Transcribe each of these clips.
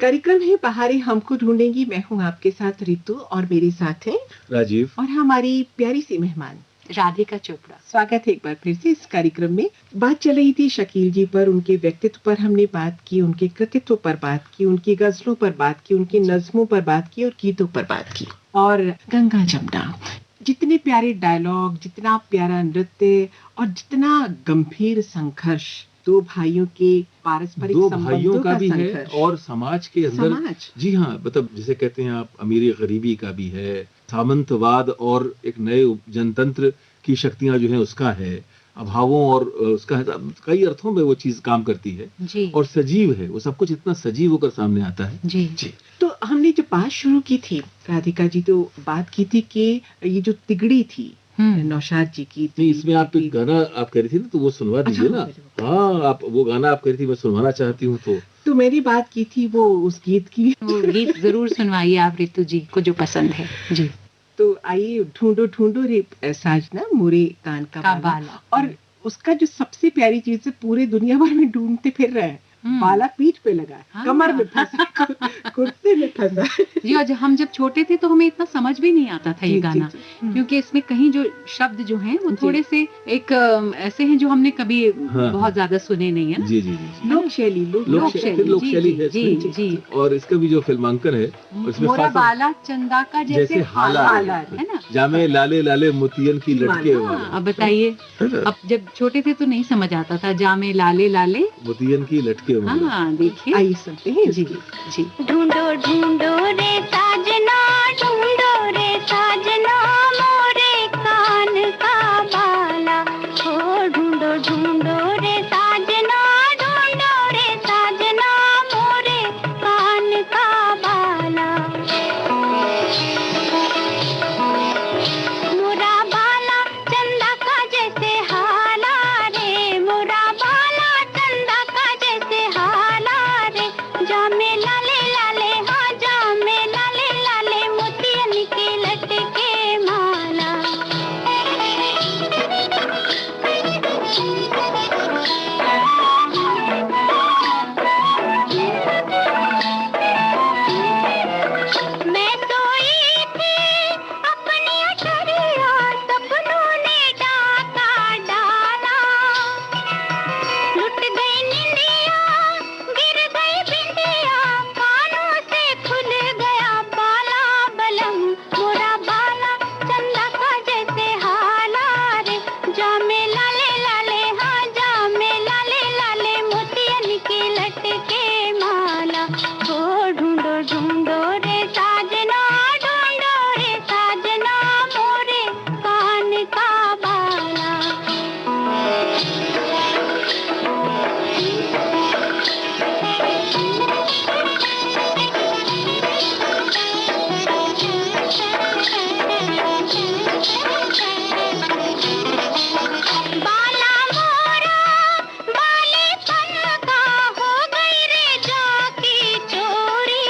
कार्यक्रम है बहारें हमको ढूंढेंगी। मैं हूँ आपके साथ रितु और मेरे साथ है राजीव और हमारी प्यारी सी मेहमान राधिका चोपड़ा। स्वागत है एक बार फिर से इस कार्यक्रम में। बात चल रही थी शकील जी पर, उनके व्यक्तित्व पर हमने बात की, उनके कृतित्व पर बात की, उनकी गजलों पर बात की, उनकी नज्मों पर बात की और गीतों पर बात की। और गंगा जमुना, जितने प्यारे डायलॉग, जितना प्यारा नृत्य और जितना गंभीर संघर्ष, दो भाइयों के पारस्परिक दो संबंधों भाइयों का भी है संघर्ष और समाज के अंदर समाज। जी हाँ, मतलब जिसे कहते हैं आप अमीरी गरीबी का भी है, सामंतवाद और एक नए जनतंत्र की शक्तियां जो है उसका है, अभावों और उसका है, कई अर्थों में वो चीज काम करती है जी। और सजीव है, वो सब कुछ इतना सजीव होकर सामने आता है। जी जी। तो हमने जब बात शुरू की थी राधिका जी, तो बात की थी कि ये जो तिगड़ी थी नौशाद जी की, नहीं, इसमें आप एक गाना आप कह रही थी ना, तो वो सुनवा दीजिए ना। हाँ, आप वो गाना आप कह रही थी, मैं सुनवाना चाहती हूँ। तो मेरी बात की थी वो उस गीत की। वो गीत जरूर सुनवाइए आप रितु जी को जो पसंद है। जी। तो आइए, ढूंढो ढूंढो रे साजना मोरे कान का बाला। और उसका जो सबसे प्यारी चीज है, पूरे दुनिया भर में ढूंढते फिर रहे हैं, बाला पीठ पे लगा, कमर में फंसा, कुर्ते में फंसा। जी, और हम जब छोटे थे तो हमें इतना समझ भी नहीं आता था ये गाना, क्योंकि इसमें कहीं जो शब्द जो हैं वो थोड़े से एक ऐसे हैं जो हमने कभी बहुत ज्यादा सुने नहीं है ना। जी जी जी, लोक शैली है जी जी। और इसका भी जो फिल्मांकन है उसमें मोरा बाला चंदा का जैसे हाला है ना, जामे लाले लाले मोतियन की लटके वाला। अब बताइए, अब जब छोटे थे तो नहीं समझ आता था, जामे लाले लाले मोतियन की लटके वाला। हाँ, देखिए। आइए सुनते हैं जी जी। ढूंढो ढूंढो रे साजना, ढूंढो रे साजना मोरे कान का बाला। ओ ढूंढो ढूंढो रे साजना, ढूंढो रे साजना मोरे कान का बाला। मोरा बाला चंदा का जैसे हाला रे, मोरा बाला चंदा का जैसे हाला रे। जामे लाले लाले, हाँ जामे लाले लाले मोतियन के लटके माला। मैं सोई थी अपनी अटरिया, सपनों ने डाका डाला। लुट गई निंदिया, गिर गई बिंदिया, कानों से खुल गया बाला बलम। मोरा बाला चंदा का जैसे हाला रे, जामे लाले लाले, हाँ जामे लाले लाले मोतियन के लटके माला। ओ ढूंढो ढूंढो रे साजना, ढूंढो रे साजना मोरे कान का बाला। बाला मोरा बालेपन का हो गई रे जाकी चोरी।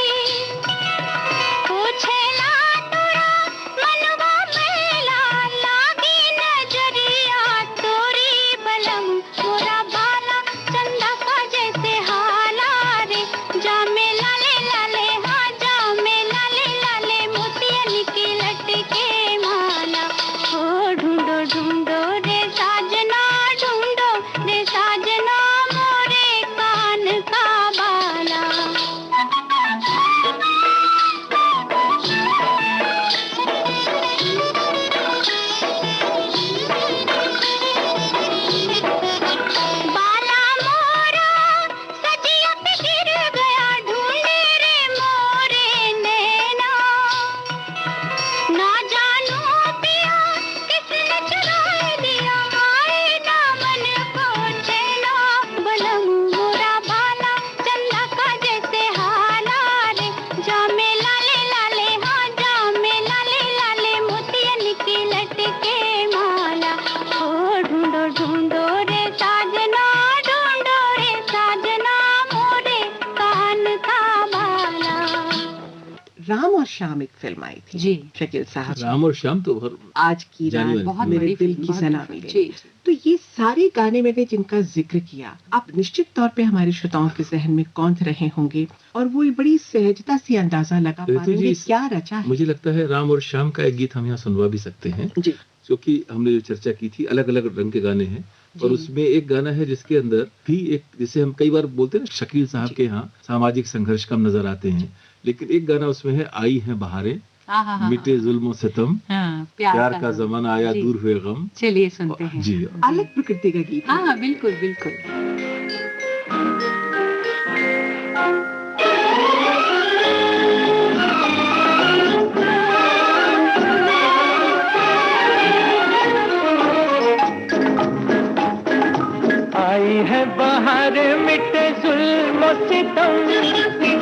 राम और श्याम एक फिल्म आई थी जी शकील साहब, राम और श्याम तो आज की जानी रात बहुत मेरे बड़ी दिल फिल्म, की बहुत सना बड़ी मिली। फिल्म। जी तो ये सारे गाने मैंने जिनका जिक्र किया, आप निश्चित तौर पे हमारे श्रोताओं के जहन में कौन रहे होंगे और वो बड़ी सहजता से अंदाजा लगा पा रहे हैं क्या रचा है। मुझे लगता है राम और श्याम का एक गीत हम यहाँ सुनवा भी सकते हैं जी क्योंकि हमने जो चर्चा की थी अलग अलग रंग के गाने हैं और उसमें एक गाना है जिसके अंदर भी एक, जैसे हम कई बार बोलते हैं ना शकील साहब के यहाँ सामाजिक संघर्ष कम नजर आते हैं, लेकिन एक गाना उसमें है आई है बहारें मिटे जुल्म सितम, प्यार का जमाना आया दूर हुए गम। चलिए सुनते हैं जी, अलग प्रकृति का गीत। हाँ बिल्कुल बिल्कुल। आई है बाहर मिटे जुल्म सितम,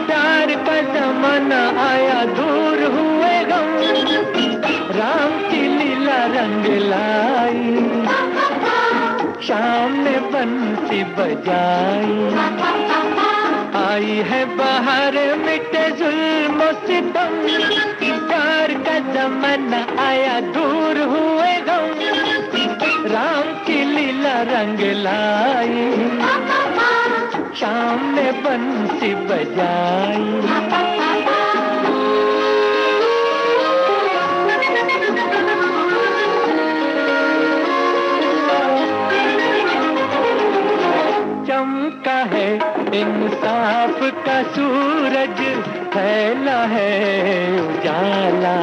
प्यार का जमाना आया दूर हुए गम, राम की लीला रंग लाई, शाम ने बंसी बजाई। आई है बाहर मिटे जुल्म सितम, प्यार का जमाना आया दूर हुए गम, राम की लीला रंग लाई, शाम ने बंसी बजाई। चमका है इंसाफ का सूरज, फैला है उजाला,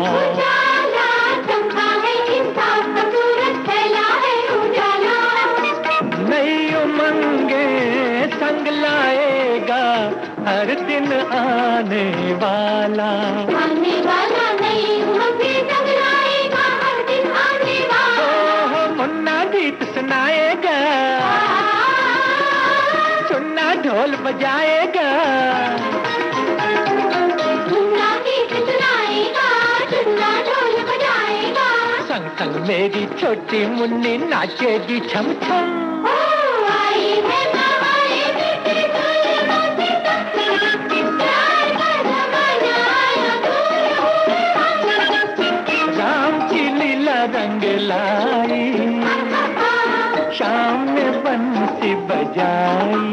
हर दिन आने वाला नहीं उमंगे संग लाएगा, हर दिन आने वाला। मुन्ना गीत सुनाएगा, चुन्ना ढोल बजाएगा, मुन्ना गीत सुनाएगा, चुन्ना ढोल बजाएगा, संग संग मेरी छोटी मुन्नी नाचेगी छम छम। रंग लाई, शाम ने बंसी बजाई।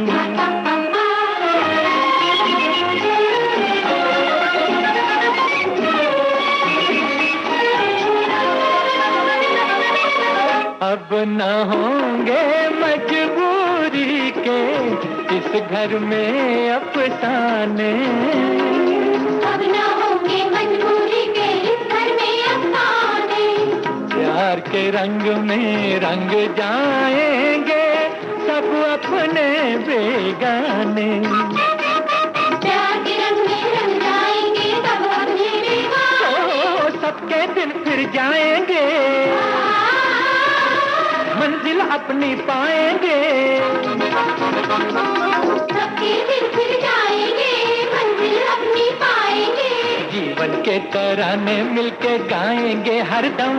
अब न होंगे मजबूरी के इस घर में अफसाने, अब न होंगे मजबूरी के इस घर में अफसाने, प्यार के रंग में रंग जाएंगे सब अपने बेगाने, प्यार के रंग में रंग जाएंगे सब अपने बेगाने, सबके दिन फिर जाएंगे मंजिल अपनी पाएंगे, सबके दिन फिर जाएंगे मंजिल अपनी पाएंगे, जीवन के तराने मिलके गाएंगे हरदम।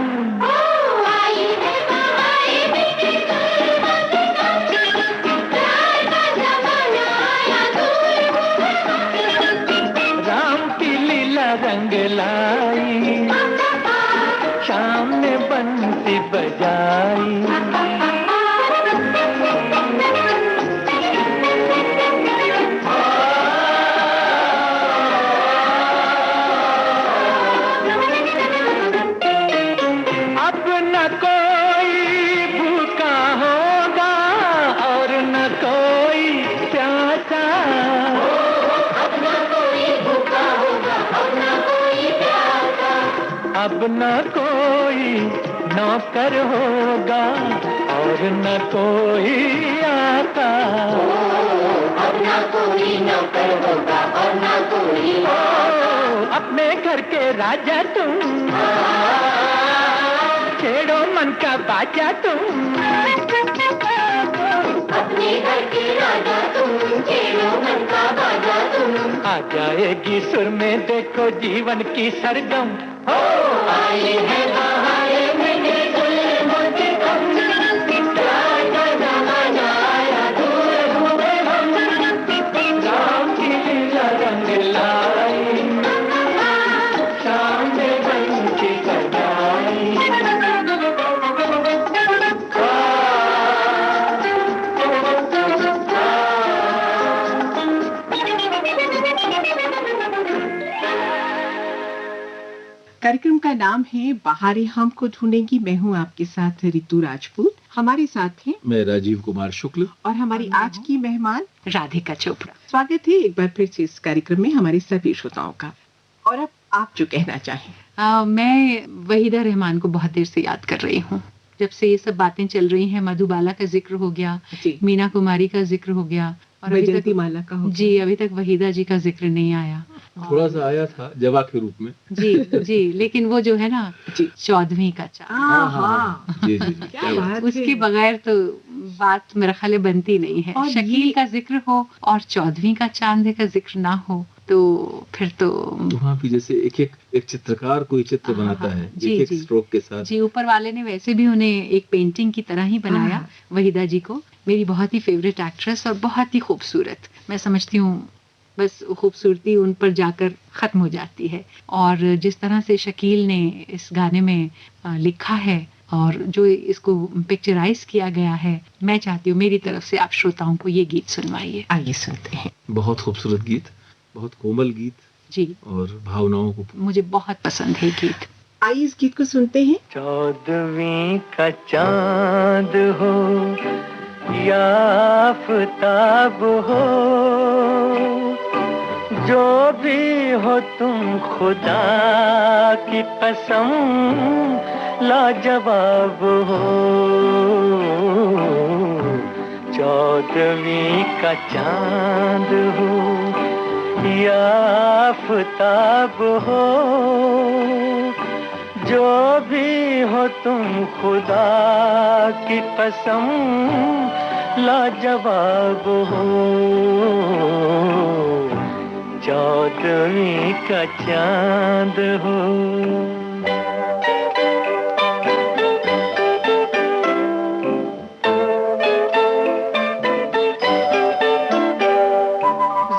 राम की लीला रंग लाई, शाम ने बंसी बजाई। अब न कोई नौकर होगा और न कोई आका, अब न कोई नौकर होगा और न कोई आका, अपने घर के राजा तुम, छेड़ो मन का बाजा तुम, अपने घर के राजा तुम, छेड़ो मन का बाजा तुम, आ जाएगी सुर में देखो जीवन की सरगम। आई है बहारें मिटे जुल्म सितम, प्यार का जमाना आया दूर हुए हम, राम की लीला रंग लाई, कार्यक्रम का नाम है बाहरें हमको ढूंढेंगी। मैं हूँ आपके साथ रितु राजपूत। हमारे साथ हैं मैं राजीव कुमार शुक्ल और हमारी आज की मेहमान राधिका चोपड़ा। स्वागत है एक बार फिर से इस कार्यक्रम में हमारे सभी श्रोताओं का। और अब आप जो कहना चाहें। मैं वहीदा रहमान को बहुत देर से याद कर रही हूँ। जब से ये सब बातें चल रही हैं, मधुबाला का जिक्र हो गया, मीना कुमारी का जिक्र हो गया, और अभी तक माला का हो जी अभी तक वहीदा जी का जिक्र नहीं आया। थोड़ा सा आया था जवा के रूप में। जी लेकिन वो जो है ना, 14वीं का चांद, जी जी जी, क्या बात। उसके बगैर तो बात मेरा ख्याल बनती नहीं है। और शकील का जिक्र हो और 14वीं का चांद का जिक्र ना हो तो फिर तो वहाँ भी जैसे एक चित्रकार कोई चित्र बनाता है एक स्ट्रोक के साथ। जी, ऊपर वाले ने वैसे भी उन्हें एक पेंटिंग की तरह ही बनाया। वहीदा जी को मेरी बहुत ही फेवरेट एक्ट्रेस और बहुत ही खूबसूरत। मैं समझती हूँ बस खूबसूरती उन पर जाकर खत्म हो जाती है। और जिस तरह से शकील ने इस गाने में लिखा है और जो इसको पिक्चराइज किया गया है, मैं चाहती हूँ मेरी तरफ से आप श्रोताओं को ये गीत सुनवाइए। आइए सुनते हैं। बहुत खूबसूरत गीत, बहुत कोमल गीत जी, और भावनाओं को मुझे बहुत पसंद है गीत। आइए इस गीत को सुनते हैं। 14वीं का चांद हो या आफताब हो, जो भी हो तुम खुदा की कसम लाजवाब हो। 14वीं का चांद हो या आफताब हो, जो भी हो तुम खुदा की कसम लाजवाब हो। 14वीं का चांद हो।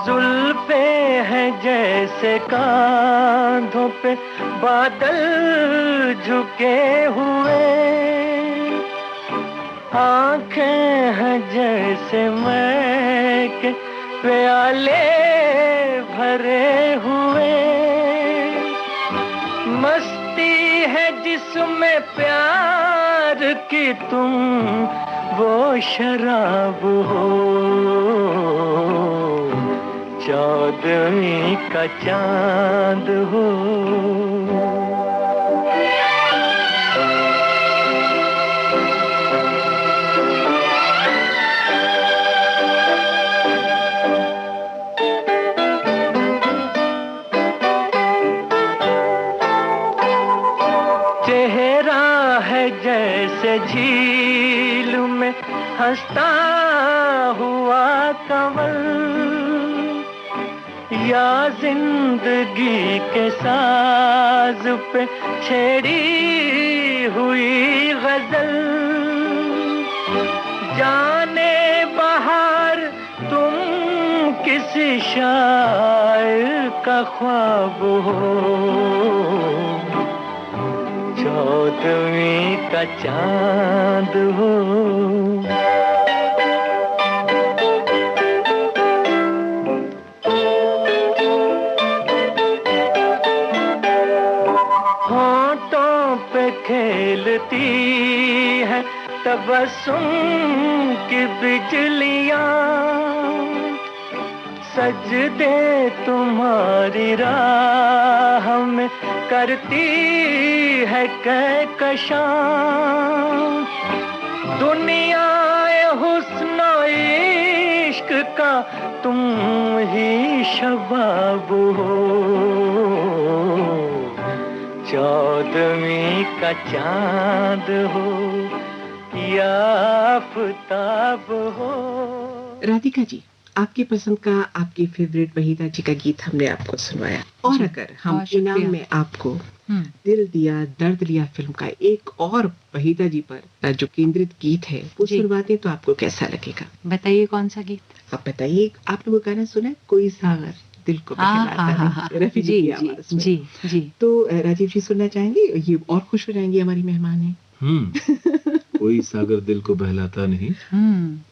जुल्फे हैं जैसे कांधों पे बादल झुके हुए, आंखें हैं जैसे मैं के प्याले भरे हुए, मस्ती है जिसमें प्यार की तुम वो शराब हो। 14वीं का चांद हो। चेहरा है जैसे झील में हंसता हुआ कंवल, या जिंदगी के साज पे छेड़ी हुई गजल। जाने बहार तुम किसी शायर का ख्वाब हो। 14वीं का चांद हो। खेलती है तबस्सुम की बिजलियां, सजदे तुम्हारी राह में करती है कहकशां। दुनिया हुस्न इश्क का तुम ही शबाब हो। 14वीं का चांद हो या आफताब हो। राधिका जी, आपकी पसंद का, आपकी फेवरेट वहीदा जी का गीत हमने आपको सुनवाया। और अगर हम इनाम में आपको दिल दिया दर्द लिया फिल्म का एक और वहीदा जी पर जो केंद्रित गीत है वो सुनवाते तो आपको कैसा लगेगा? बताइए कौन सा गीत? आप बताइए। आपने वो गाना सुना है, कोई सागर दिल को बहलाता है, रफी जी की आवाज में। जी। तो राजीव जी सुनना चाहेंगे? ये और खुश हो जाएंगी, हमारी मेहमान है। कोई सागर दिल को बहलाता नहीं,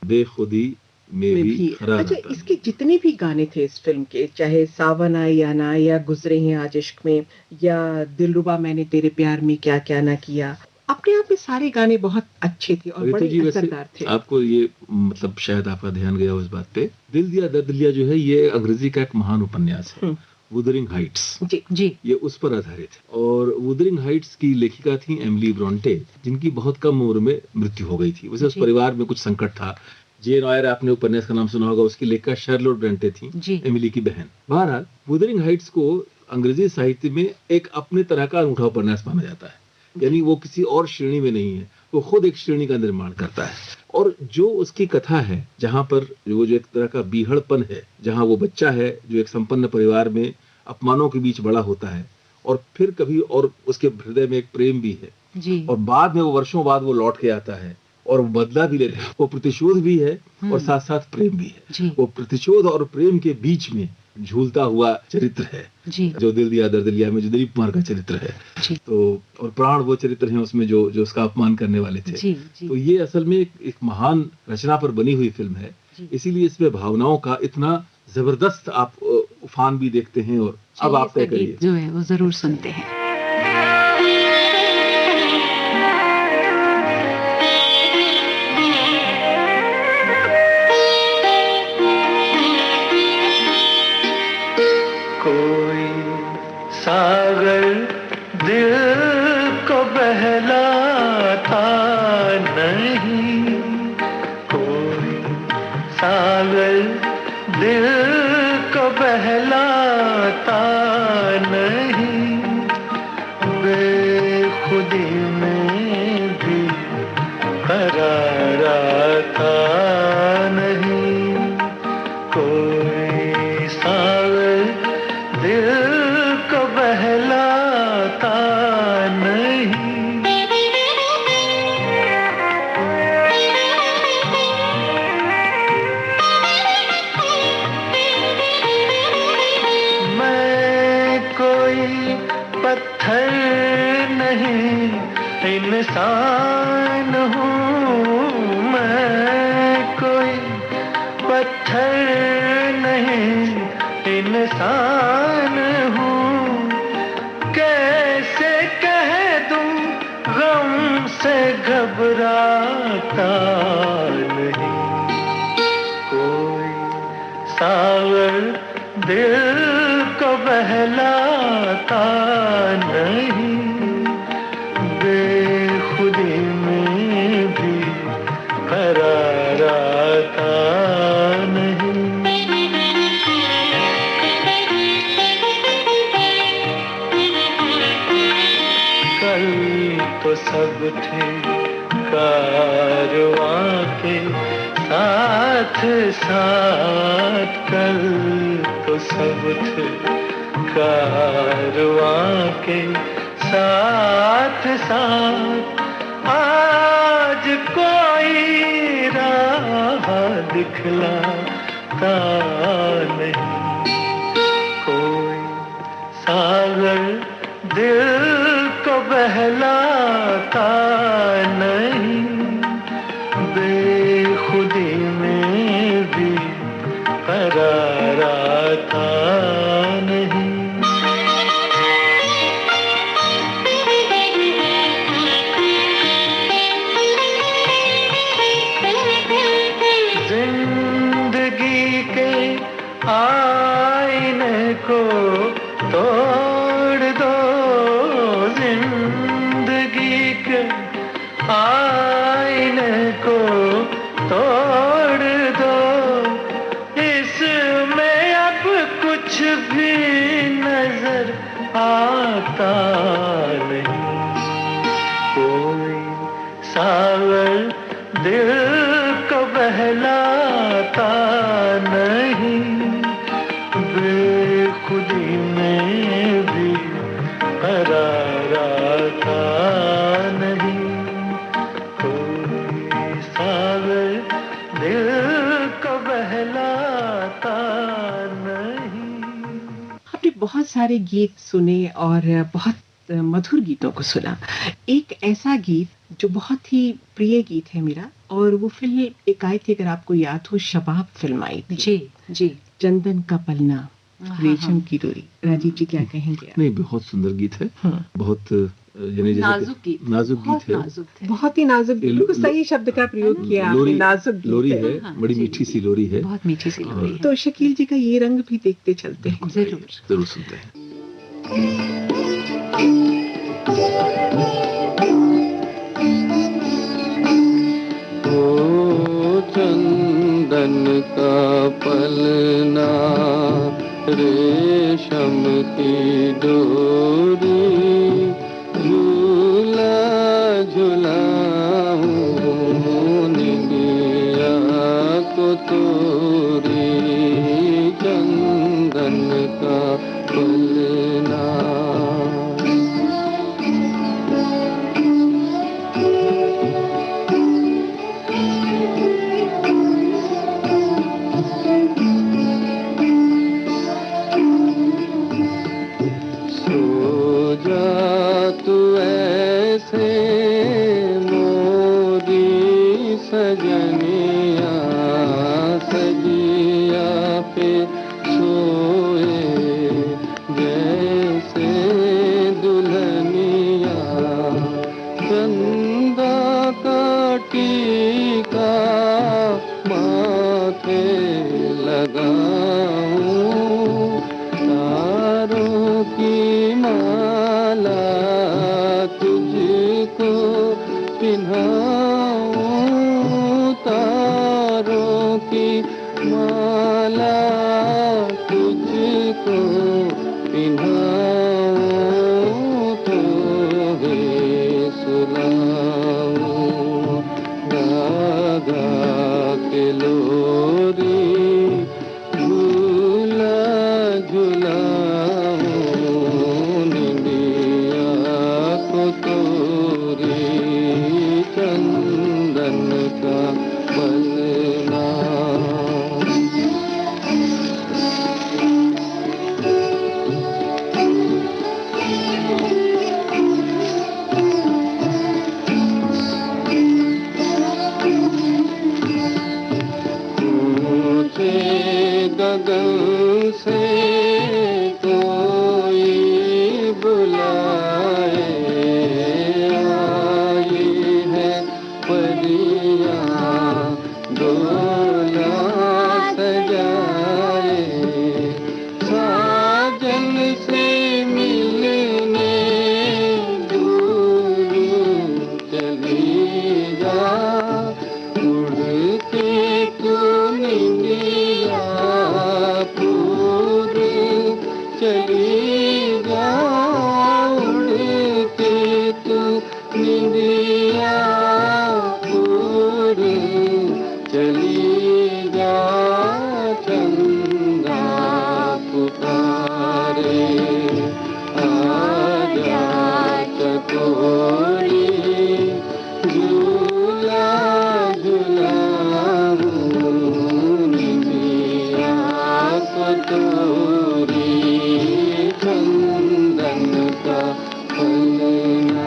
बेखुदी में में भी भी। खरा अच्छा, रहता है। इसके जितने भी गाने थे इस फिल्म के, चाहे सावन आए या ना आए, या गुजरे हैं आज इश्क में, या दिलरुबा मैंने तेरे प्यार में क्या क्या ना किया, अपने आप में सारे गाने बहुत अच्छे थे और रितु बड़े जी, वैसे असरदार थे। आपको ये मतलब शायद आपका ध्यान गया हो इस बात पे, दिल दिया दर्द लिया जो है ये अंग्रेजी का एक महान उपन्यास है, हम्म, वुदरिंग हाइट्स। जी। जी। ये उस पर आधारित है और वुदरिंग हाइट्स की लेखिका थी एमिली ब्रॉन्टे, जिनकी बहुत कम उम्र में मृत्यु हो गई थी। वैसे उस जी। परिवार में कुछ संकट था। जेन ऑयर, आपने उपन्यास का नाम सुना होगा, उसकी लेखिका शार्लोट ब्रॉन्टे थी, जी। एमिली की बहन। बहरहाल वुदरिंग हाइट्स को अंग्रेजी साहित्य में एक अपने तरह का अनूठा उपन्यास माना जाता है, यानी वो किसी और श्रेणी में नहीं है, वो खुद एक श्रेणी का निर्माण करता है। और जो उसकी कथा है, जहां पर वो जो एक तरह का बीहड़पन है, जहां वो बच्चा है जो एक संपन्न परिवार में अपमानों के बीच बड़ा होता है और फिर कभी, और उसके हृदय में एक प्रेम भी है, जी। और बाद में वो वर्षों बाद वो लौट के आता है और वो बदला भी लेता है। वो प्रतिशोध भी है और साथ साथ प्रेम भी है। जी। वो प्रतिशोध और प्रेम के बीच में झूलता हुआ चरित्र है, जी। जो दिल दिया दर्द लिया में जो दिलीप कुमार का चरित्र है। जी। तो और प्राण वो चरित्र हैं उसमें जो जो उसका अपमान करने वाले थे। जी। जी। तो ये असल में एक महान रचना पर बनी हुई फिल्म है, जी। इसीलिए इसमें भावनाओं का इतना जबरदस्त आप उफान भी देखते हैं। और अब चलिए आप तय इसका गीत करिए। जो है वो जरूर सुनते हैं। कोई सागर दिल को बहलाता नहीं, कोई सागर दिल को बहलाता नहीं, बेखुदी में भी करार आता नहीं, कोई सागर दिल को बहलाता नहीं। मैं कोई पत्थर नहीं इंसान हूँ, मैं कोई पत्थर नहीं इंसान हूँ, कैसे कह दूँ गम से घबराता नहीं, कोई सागर दिल को बहलाता नहीं, बेखुदी में भी करार आता नहीं। कल तो सब थे कारवां के साथ साथ, कल तो सब थे कारवां के साथ साथ, आज कोई राह दिखलाता नहीं, कोई सागर दिल को बहलाता नहीं, बेखुदी में भी करार आता नहीं। जिंदगी के आईने को तोड़ दो, जिंदगी के आईने को तोड़ दो, इसमें अब कुछ भी नजर आता नहीं, कोई सागर दिल को बहलाता नहीं, बेखुदी में भी करार आता नहीं, कोई सागर दिल को बहलाता नहीं। आपने बहुत सारे गीत सुने और बहुत मधुर गीतों को सुना। एक ऐसा गीत जो बहुत ही प्रिय गीत है मेरा, और वो फिल्म एक आई थी, अगर आपको याद हो, शबाब फिल्म आई थी। जी जी। चंदन का पलना, हाँ, रेशम हाँ। की डोरी। राजीव जी क्या कहेंगे आप? नहीं, बहुत सुंदर गीत है, हाँ। बहुत यानी जैसे नाजुक गीत, नाजुक गीत बहुत है, नाजुक थे। बहुत ही नाजुक, बिल्कुल सही शब्द का प्रयोग किया आपने, नाजुक गीत लोरी है, हाँ, बड़ी जी, मीठी जी, सी लोरी है। बहुत मीठी सी लोरी है। तो शकील जी का ये रंग भी देखते चलते हैं। जरूर। जरूर सुनते हैं। ओ चंदन का पलना, रेशम की डोरी, झूला झुलाऊं निमिया को तोरी, चंदन का पलना। सो जा तू ऐसे मोरी सजनिया, सजिया पे सोए जैसे दुल्हनिया, चंदा का टीका माथे लगाऊं, तारों की माला तुझको पिन्हाऊं, तारों की माला तुझको पिन्हाऊं, तो वे सुलाऊं गा गा के लोरी, झूला झुलाऊं निमिया को तोरी, चंदन का पलना। ऊंचे गगन से कोई बुलाए, आई है परियां डोला सजाए, साजन से मिलने दूर चली जा, उड़ के तू निंदिया पूर चली जा, उड़ के तू निंदिया पूर चली जा, चंदा पुकारे आजा चकोरी, झूला झुलाऊं निमिया को तोरी, चंदन का पलना।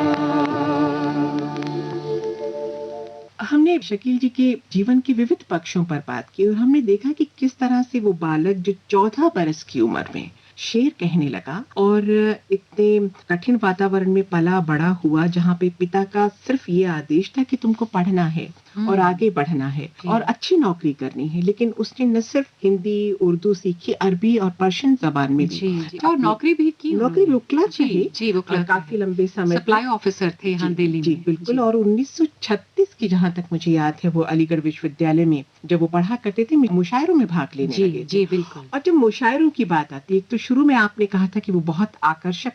हमने शकील जी के जीवन के विविध पक्षों पर बात की, और हमने देखा कि किस तरह से वो बालक जो 14 बरस की उम्र में शेर कहने लगा, और इतने कठिन वातावरण में पला बड़ा हुआ, जहाँ पे पिता का सिर्फ ये आदेश था कि तुमको पढ़ना है और आगे बढ़ना है और अच्छी नौकरी करनी है, लेकिन उसने न सिर्फ हिंदी उर्दू सीखी, अरबी और पर्शियन जबान में भी। जी जी। और नौकरी भी की नौकरी उन्होंने। वो क्लर्क जी रहे, जी, वो क्लर्क काफी रहे। लंबे समय तक। सप्लाई ऑफिसर थे यहाँ दिल्ली जी में। बिल्कुल। जी। और 1936 की, जहाँ तक मुझे याद है, वो अलीगढ़ विश्वविद्यालय में जब वो पढ़ा करते थे, मुशायरों में भाग लेने जी लगे थे। जी बिल्कुल। और जब मुशायरों की बात आती है, तो शुरू में आपने कहा था कि वो बहुत आकर्षक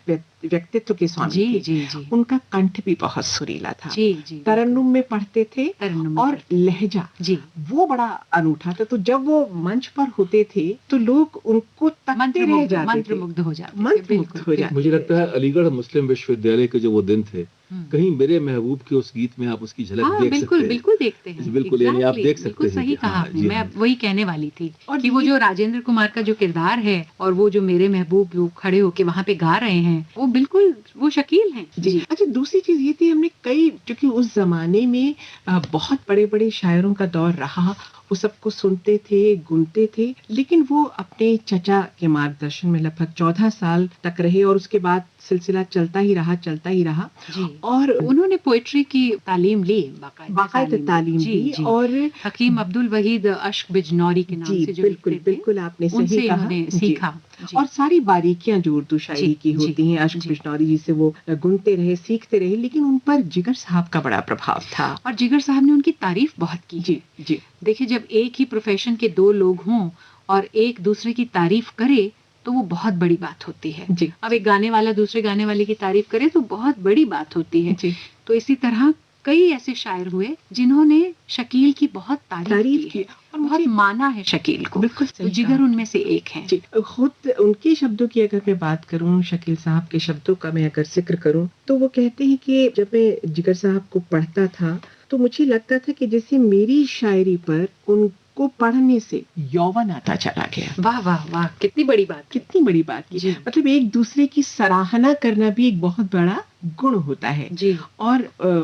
व्यक्तित्व के स्वामी जी थे। जी जी उनका कंठ भी बहुत सुरीला था। जी जी। तरन्नुम में पढ़ते थे, तरन्नुम में और पढ़ते। लहजा जी। वो बड़ा अनूठा था। तो जब वो मंच पर होते थे तो लोग उनको तकते रह जाते थे, मंत्रमुग्ध हो जाते थे। मंत्रमुग्ध बिल्कुल, हो जाते मुझे लगता है अलीगढ़ मुस्लिम विश्वविद्यालय के जो वो दिन थे, हम्म। कहीं मेरे महबूब के उस गीत में आप उसकी झलक हाँ देख बिल्कुल सकते हैं। बिल्कुल देखते हैं। बिल्कुल, यानी आप Exactly, देख सकते बिल्कुल हैं सही कि कहा हाँ, आपने। जी मैं हाँ। वही कहने वाली थी और कि वो ये- जो राजेंद्र कुमार का जो किरदार है और वो जो मेरे महबूब जो खड़े होके वहाँ पे गा रहे हैं, वो बिल्कुल वो शकील हैं। जी। अच्छा, दूसरी चीज ये थी, हमने कई, क्योंकि उस जमाने में बहुत बड़े बड़े शायरों का दौर रहा, वो सबको सुनते थे, गुनते थे, लेकिन वो अपने चचा के मार्गदर्शन में लगभग 14 साल तक रहे और उसके बाद सिलसिला चलता ही रहा, चलता ही रहा। जी। और उन्होंने पोएट्री की तालीम ली, बाकायदा तालीम जी, दी। जी। और हकीम अब्दुल वहीद अश्क बिजनौरी के नाम जी, से जो बिल्कुल लिखते थे, बिल्कुल आपने सही उनसे कहा। इन्होंने जी। सीखा। जी। और सारी बारीकियां जो उर्दू शायरी जी, की जी, होती हैं, अश्क जी। बिजनौरी जी से वो गुनते रहे, सीखते रहे, लेकिन उन पर जिगर साहब का बड़ा प्रभाव था। और जिगर साहब ने उनकी तारीफ बहुत की है। जी जी देखिए, जब एक ही प्रोफेशन के दो लोग हों और एक दूसरे की तारीफ करे तो वो बहुत बड़ी बात होती है। जी अब एक गाने वाला दूसरे गाने वाले की तारीफ करे तो बहुत बड़ी बात होती है। जी। तो इसी तरह कई ऐसे शायर हुए जिन्होंने शकील की बहुत तारीफ की है और बहुत माना है शकील को। बिल्कुल तो सही जिगर कहा। उनमें से एक हैं। जी, खुद उनके शब्दों की अगर मैं बात करूं, शकील साहब के शब्दों का मैं अगर जिक्र करूं, तो वो कहते हैं कि जब मैं जिगर साहब को पढ़ता था तो मुझे लगता था कि जैसे मेरी शायरी पर उनको पढ़ने से यौवन आता चला गया। वाह वाह वाह, कितनी बड़ी बात, कितनी बड़ी बात की। जी। मतलब एक दूसरे की सराहना करना भी एक बहुत बड़ा गुण होता है। जी। और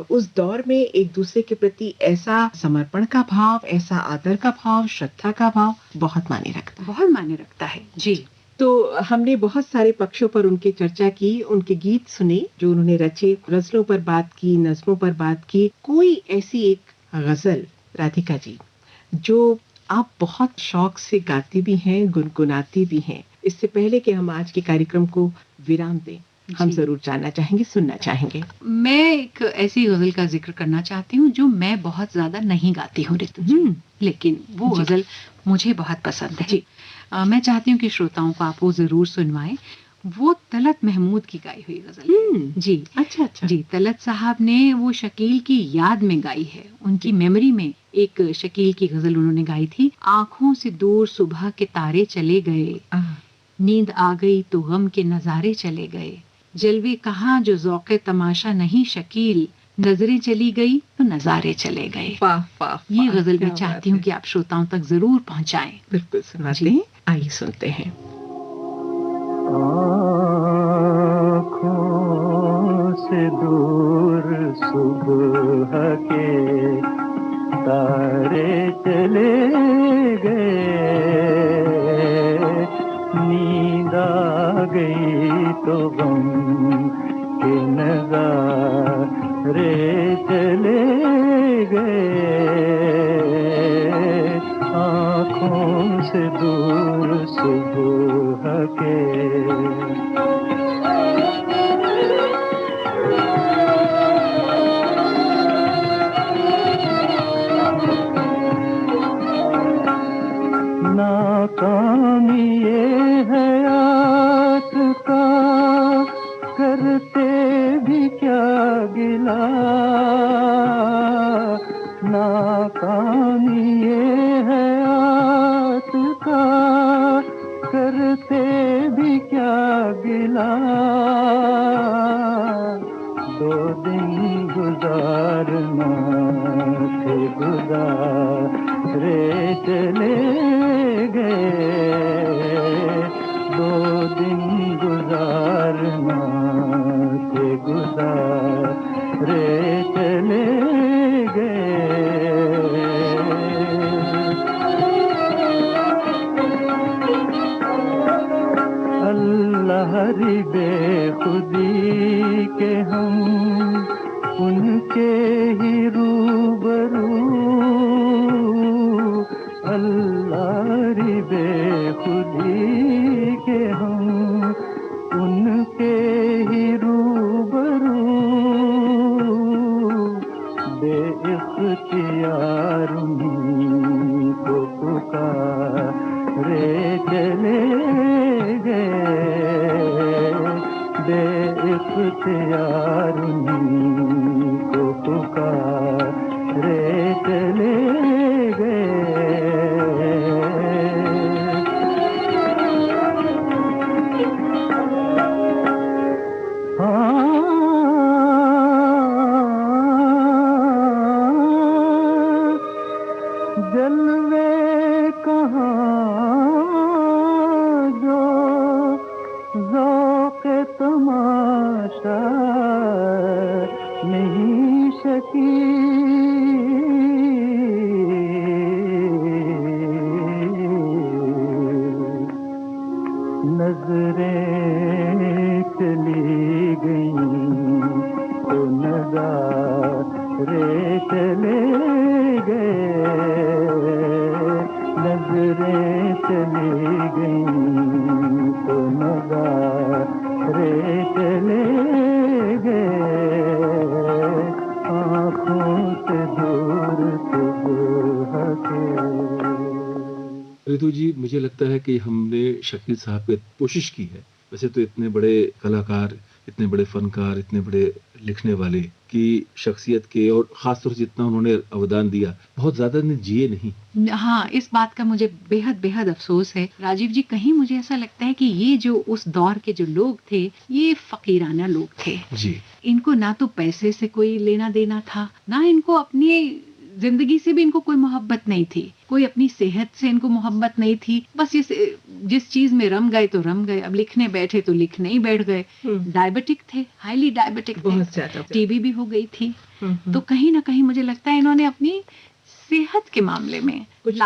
उस दौर में एक दूसरे के प्रति ऐसा समर्पण का भाव, ऐसा आदर का भाव, श्रद्धा का भाव बहुत मायने रखता है। बहुत मायने रखता है। जी। तो हमने बहुत सारे पक्षों पर उनकी चर्चा की, उनके गीत सुने जो उन्होंने रचे, गजलों पर बात की, नज़्मों पर बात की। कोई ऐसी एक गजल राधिका जी जो आप बहुत शौक से गाती भी हैं, गुनगुनाती भी हैं, इससे पहले कि हम आज के कार्यक्रम को विराम दें, हम जी। जरूर जानना चाहेंगे, सुनना चाहेंगे। मैं एक ऐसी गजल का जिक्र करना चाहती हूँ जो मैं बहुत ज्यादा नहीं गाती हूँ ऋतु जी, लेकिन वो जी। गजल मुझे बहुत पसंद है। जी। मैं चाहती हूँ कि श्रोताओं को आप वो जरूर सुनवाएं। वो तलत महमूद की गाई हुई गजल है। जी। अच्छा अच्छा। जी, तलत साहब ने वो शकील की याद में गाई है, उनकी मेमोरी में एक शकील की गजल उन्होंने गाई थी। आंखों से दूर सुबह के तारे चले गए, नींद आ गई तो गम के नजारे चले गए, जलवे कहाँ जो ज़ौक़े तमाशा नहीं शकील, नजरें चली गई तो नजारे चले गए। वाह वाह, ये वाह, गजल क्या मैं चाहती बात हूँ है। कि आप श्रोताओं तक जरूर पहुंचाएं। बिल्कुल सुनाते जी। हैं, आइए सुनते हैं। आँखों से दूर सुबह के तारे चले गए, नींद आ गई तो गम के नज़ारे चले गए, आँखों से दूर सुबह के। नाकामी ये हयात का करते भी क्या गिला, नाकामी ये हयात का करते भी क्या गिला, दो दिन गुजारना थे गुजारे चले गए, दो दिन गुजारना थे गुजारे चले गए। अल्लाह री बेखुदी के हम उनके ही रूबरू, अल्लाह री बेखुदी के हम उनके ही रूबरू, बेइख्तियार उन्हीं को पुकारे चले गए, बेइख्तियार उन्हीं को पुकारे चले गए। जलवे कहाँ जो ज़ौक़े तमाशा नीतू जी, मुझे लगता है कि हमने शकील साहब पे कोशिश की है। वैसे तो इतने बड़े कलाकार, इतने बड़े फनकार, इतने बड़े लिखने वाले की शख्सियत के, और ख़ास तौर से जितना उन्होंने अवदान दिया, बहुत ज़्यादा ने जिए नहीं। हाँ, इस बात का मुझे बेहद अफ़सोस है राजीव जी। कहीं मुझे ऐसा लगता है कि ये जो उस दौर के जो लोग थे, ये फ़कीराना लोग थे। जी। इनको ना तो पैसे से कोई लेना-देना था, ना इनको अपनी ज़िंदगी से भी इनको कोई मोहब्बत नहीं थी, कोई अपनी सेहत से इनको मोहब्बत नहीं थी। बस जिस चीज़ में रम गए तो रम गए, अब लिखने बैठे तो लिखने ही बैठ गए। डायबिटिक थे, हाईली डायबिटिक थे, बहुत ज़्यादा। टीबी भी हो गई थी। तो कहीं न कहीं मुझे लगता है इन्होंने अपनी सेहत के मामले में कुछ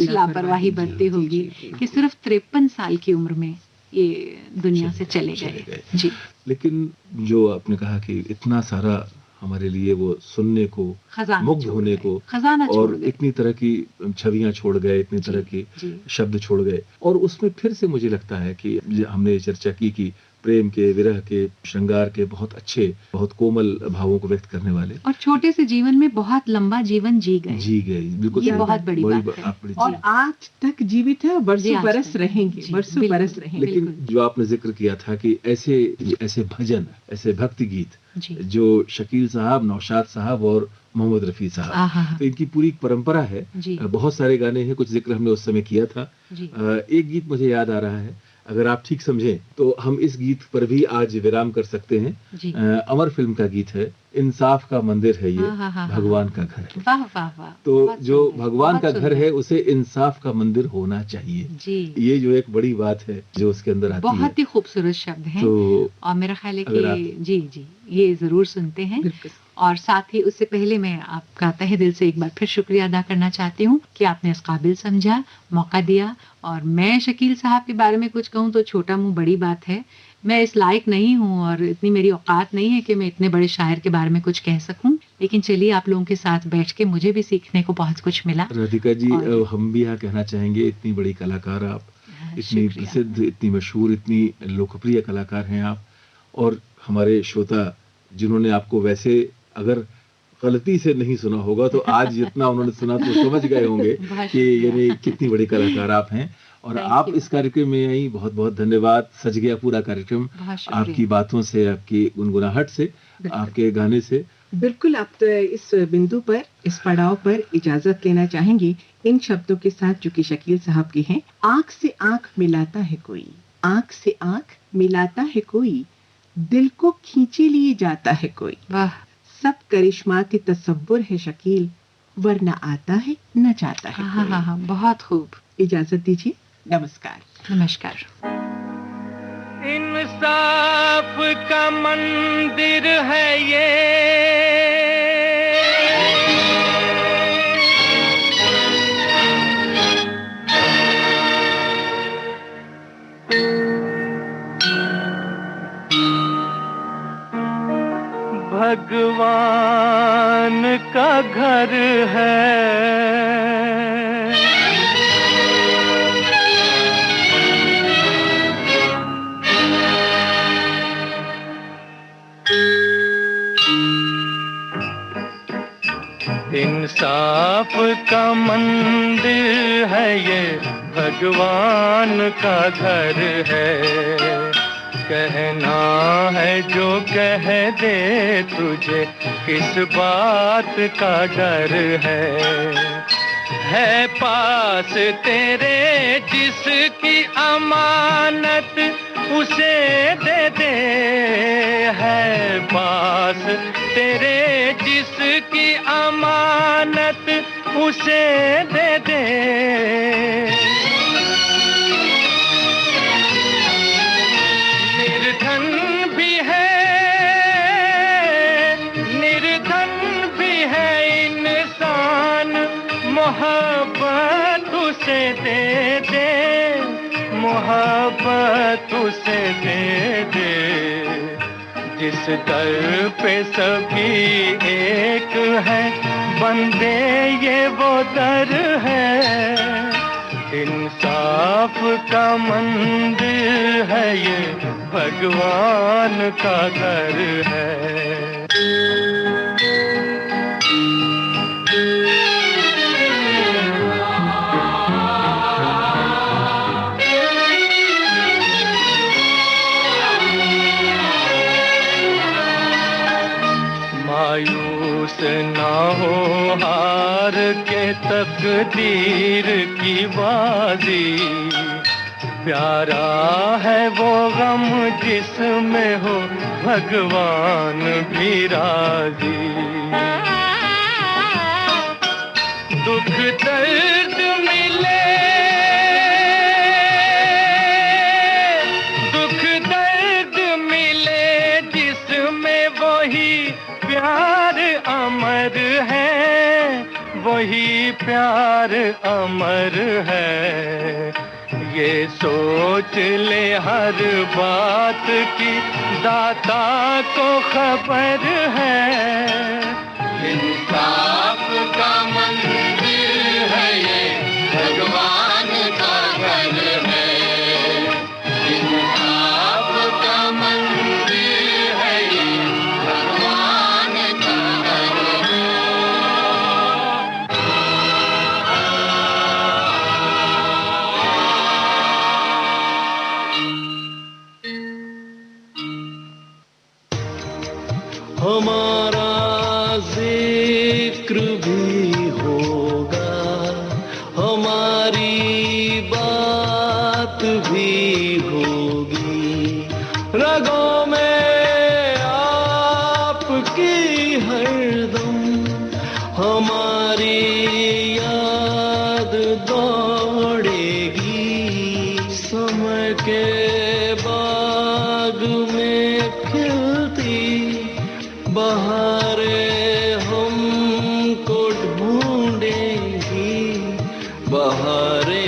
लापरवाही बरती होगी कि सिर्फ 53 साल की उम्र में ये दुनिया से चले गए। जी। लेकिन जो आपने कहा कि इतना सारा हमारे लिए वो सुनने को, मुग्ध होने को, खजाना और इतनी तरह की छवियां छोड़ गए, इतनी तरह की शब्द छोड़ गए, और उसमें फिर से मुझे लगता है कि हमने चर्चा की कि प्रेम के, विरह के, श्रृंगार के बहुत अच्छे, बहुत कोमल भावों को व्यक्त करने वाले, और छोटे से जीवन में बहुत लंबा जीवन जी गए। बिल्कुल। ये बहुत बड़ी बात है। और आज तक जीवित है, बरसों बरस रहेंगे, बरसों बरस रहेंगे। लेकिन जो आपने जिक्र किया था कि ऐसे भजन, ऐसे भक्ति गीत जो शकील साहब, नौशाद साहब और मोहम्मद रफ़ी साहब, तो इनकी पूरी परंपरा है। बहुत सारे गाने हैं, कुछ जिक्र हमने उस समय किया था। एक गीत मुझे याद आ रहा है, अगर आप ठीक समझें तो हम इस गीत पर भी आज विराम कर सकते हैं। अमर फिल्म का गीत है, इंसाफ का मंदिर है ये, भगवान का घर है। वाह वाह वाह। तो जो भगवान का घर है, उसे इंसाफ का मंदिर होना चाहिए जी। ये जो एक बड़ी बात है जो उसके अंदर आती है, बहुत ही खूबसूरत शब्द हैं। तो और मेरा ख्याल है कि जी ये जरूर सुनते हैं। और साथ ही उससे पहले मैं आपका तहे दिल से एक बार फिर शुक्रिया अदा करना चाहती हूँ कि आपने इस काबिल समझा, मौका दिया। और मैं शकील साहब के बारे में कुछ कहूँ तो छोटा मुंह बड़ी बात है। मैं इस लायक नहीं हूँ और इतनी मेरी औकात नहीं है कि मैं इतने बड़े शायर के बारे में कुछ कह सकूं। लेकिन चलिए, आप लोगों के साथ बैठ के मुझे भी सीखने को बहुत कुछ मिला। राधिका जी, हम भी यहाँ कहना चाहेंगे, इतनी बड़ी कलाकार आप, इतनी प्रसिद्ध, इतनी मशहूर, इतनी लोकप्रिय कलाकार हैं आप, और हमारे श्रोता जिन्होंने आपको वैसे अगर गलती से नहीं सुना होगा तो आज जितना उन्होंने सुना तो समझ गए होंगे कि यानी कितनी बड़ी कलाकार आप हैं। और आप इस कार्यक्रम में आई, बहुत बहुत धन्यवाद। सज गया पूरा कार्यक्रम आपकी बातों से, आपकी गुनगुनाहट से, आपके गाने से। बिल्कुल। आप तो इस बिंदु पर, इस पड़ाव पर इजाजत लेना चाहेंगी इन शब्दों के साथ जो कि शकील साहब के हैं। आंख से आंख मिलाता है कोई, आंख से आंख मिलाता है कोई, दिल को खींचे लिए जाता है कोई। वाह। सब करिश्माती तसव्वुर है शकील, वरना आता है न जाता है। हाँ, बहुत खूब। इजाजत दीजिए, नमस्कार। नमस्कार। इंसाफ का मंदिर है ये, भगवान का घर है, इंसाफ का मंदिर है ये, भगवान का घर है। कहना है जो कह दे तुझे, किस बात का डर है पास तेरे जिसकी अमानत उसे दे दे, है पास तेरे जिसकी अमानत उसे दे दे। निर्धन भी है इंसान, मोहब्बत उसे दे दे, मोहब्बत उसे दे दे। जिस दर पे सभी एक है, बंदे ये वो दर है। इंसाफ का मंदिर है ये, भगवान का घर है। हार के तकदीर की बाजी, प्यारा है वो गम जिसमें हो भगवान भी राजी। दुख दर्द मिले, दुख दर्द मिले जिसमें वही प्यार अमर है, वही प्यार अमर है। ये सोच ले हर बात की दाता को खबर है। इंसाफ का मंदिर है ये, भगवान का घर है। इंसाफ का मंदिर है ये, भगवान का घर है। हमारा जिक्र भी होगा, हमारी बात भी होगी, रगों में आपकी हरदम हमारी याद दौड़ेगी। समय के बाग में खिलती बहारे हमको ढूंढेगी, बहारे